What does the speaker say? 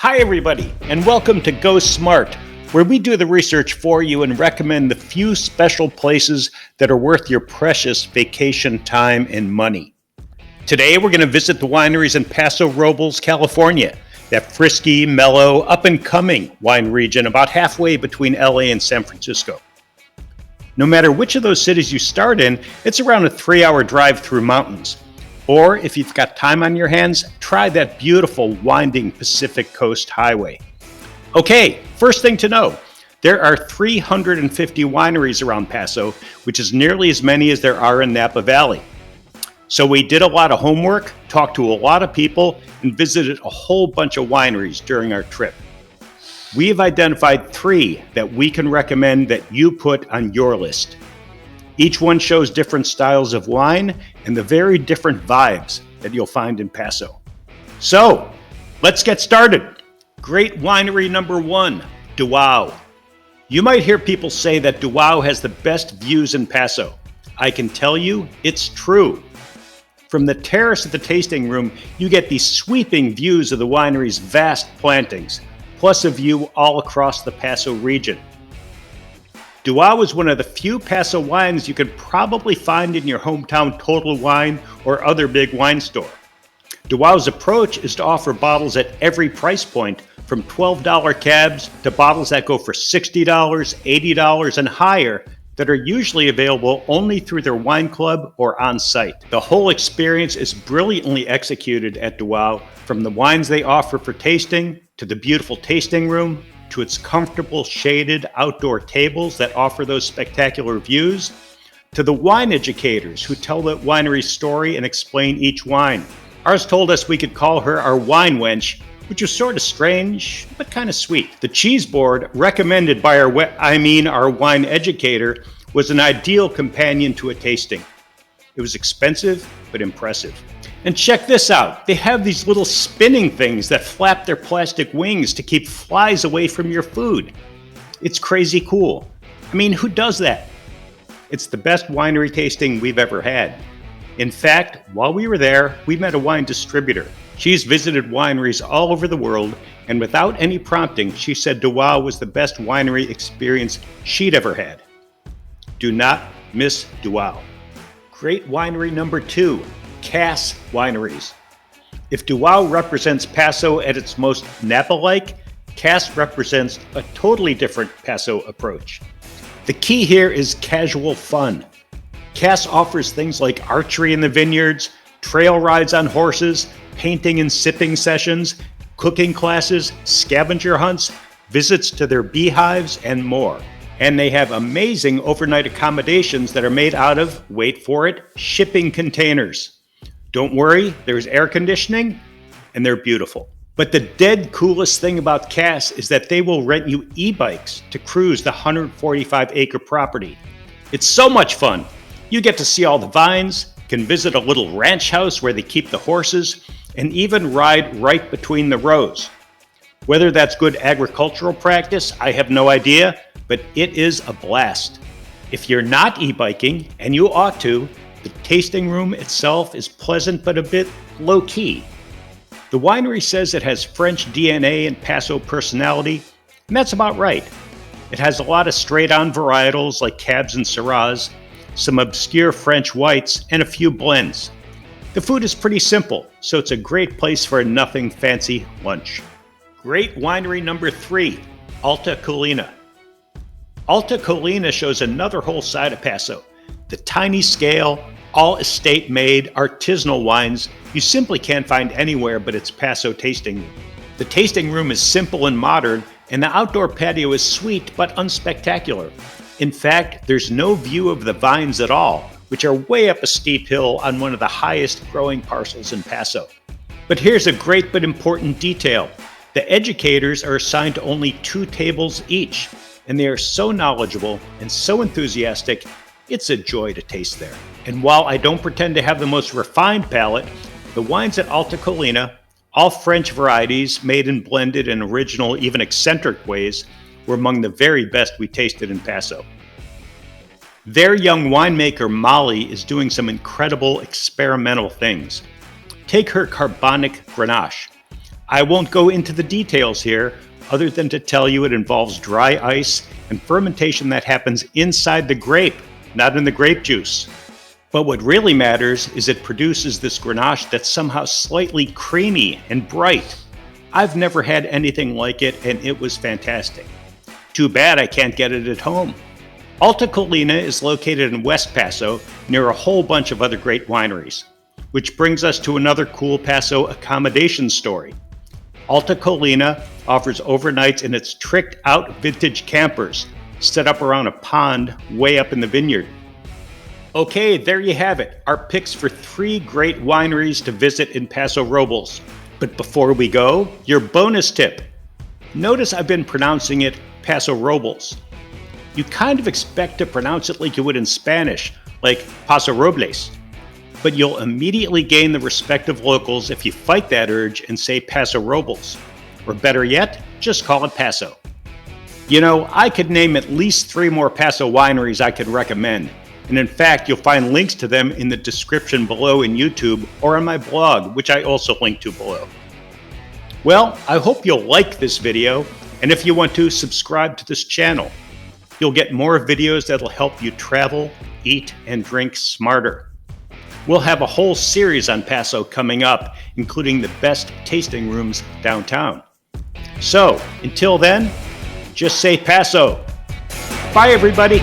Hi, everybody, and welcome to Go Smart, where we do the research for you and recommend the few special places that are worth your precious vacation time and money. Today, we're going to visit the wineries in Paso Robles, California, that frisky, mellow, up-and-coming wine region about halfway between LA and San Francisco. No matter which of those cities you start in, it's around a 3-hour drive through mountains. Or if you've got time on your hands, try that beautiful winding Pacific Coast Highway. Okay, first thing to know, there are 350 wineries around Paso, which is nearly as many as there are in Napa Valley. So we did a lot of homework, talked to a lot of people, and visited a whole bunch of wineries during our trip. We have identified 3 that we can recommend that you put on your list. Each one shows different styles of wine and the very different vibes that you'll find in Paso. So, let's get started. Great winery number 1, Duao. You might hear people say that Duao has the best views in Paso. I can tell you it's true. From the terrace at the tasting room, you get these sweeping views of the winery's vast plantings, plus a view all across the Paso region. Duao is one of the few Paso wines you could probably find in your hometown Total Wine or other big wine store. Duao's approach is to offer bottles at every price point, from $12 cabs to bottles that go for $60, $80 and higher, that are usually available only through their wine club or on site. The whole experience is brilliantly executed at Duao, from the wines they offer for tasting, to the beautiful tasting room, to its comfortable shaded outdoor tables that offer those spectacular views, to the wine educators who tell the winery's story and explain each wine. Ours told us we could call her our wine wench, which was sort of strange, but kind of sweet. The cheese board, recommended by our wine educator, was an ideal companion to a tasting. It was expensive, but impressive. And check this out. They have these little spinning things that flap their plastic wings to keep flies away from your food. It's crazy cool. I mean, who does that? It's the best winery tasting we've ever had. In fact, while we were there, we met a wine distributor. She's visited wineries all over the world, and without any prompting, she said Duao was the best winery experience she'd ever had. Do not miss Duao. Great winery number 2, CAS Wineries. If Duao represents Paso at its most Napa-like, CAS represents a totally different Paso approach. The key here is casual fun. CAS offers things like archery in the vineyards, trail rides on horses, painting and sipping sessions, cooking classes, scavenger hunts, visits to their beehives, and more. And they have amazing overnight accommodations that are made out of, wait for it, shipping containers. Don't worry, there's air conditioning, and they're beautiful. But the dead coolest thing about CAS is that they will rent you e-bikes to cruise the 145-acre property. It's so much fun. You get to see all the vines, can visit a little ranch house where they keep the horses, and even ride right between the rows. Whether that's good agricultural practice, I have no idea, but it is a blast. If you're not e-biking, and you ought to, the tasting room itself is pleasant but a bit low-key. The winery says it has French DNA and Paso personality, and that's about right. It has a lot of straight-on varietals like Cabs and Syrahs, some obscure French whites, and a few blends. The food is pretty simple, so it's a great place for a nothing fancy lunch. Great winery number 3, Alta Colina. Alta Colina shows another whole side of Paso. The tiny scale, all estate-made, artisanal wines you simply can't find anywhere but its Paso tasting room. The tasting room is simple and modern, and the outdoor patio is sweet but unspectacular. In fact, there's no view of the vines at all, which are way up a steep hill on one of the highest growing parcels in Paso. But here's a great but important detail. The educators are assigned to only 2 tables each, and they are so knowledgeable and so enthusiastic, it's a joy to taste there. And while I don't pretend to have the most refined palate, the wines at Alta Colina, all French varieties made and blended in original, even eccentric ways, were among the very best we tasted in Paso. Their young winemaker Molly is doing some incredible experimental things. Take her carbonic Grenache. I won't go into the details here, other than to tell you it involves dry ice and fermentation that happens inside the grape, not in the grape juice. But what really matters is it produces this Grenache that's somehow slightly creamy and bright. I've never had anything like it, and it was fantastic. Too bad I can't get it at home. Alta Colina is located in West Paso, near a whole bunch of other great wineries. Which brings us to another cool Paso accommodation story. Alta Colina offers overnights in its tricked-out vintage campers, set up around a pond way up in the vineyard. Okay, there you have it, our picks for 3 great wineries to visit in Paso Robles. But before we go, your bonus tip. Notice I've been pronouncing it Paso Robles. You kind of expect to pronounce it like you would in Spanish, like Paso Robles. But you'll immediately gain the respect of locals if you fight that urge and say Paso Robles. Or better yet, just call it Paso. You know, I could name at least 3 more Paso wineries I could recommend. And in fact, you'll find links to them in the description below in YouTube or on my blog, which I also link to below. Well, I hope you'll like this video, and if you want to, subscribe to this channel. You'll get more videos that'll help you travel, eat, and drink smarter. We'll have a whole series on Paso coming up, including the best tasting rooms downtown. So, until then, just say Paso. Bye, everybody.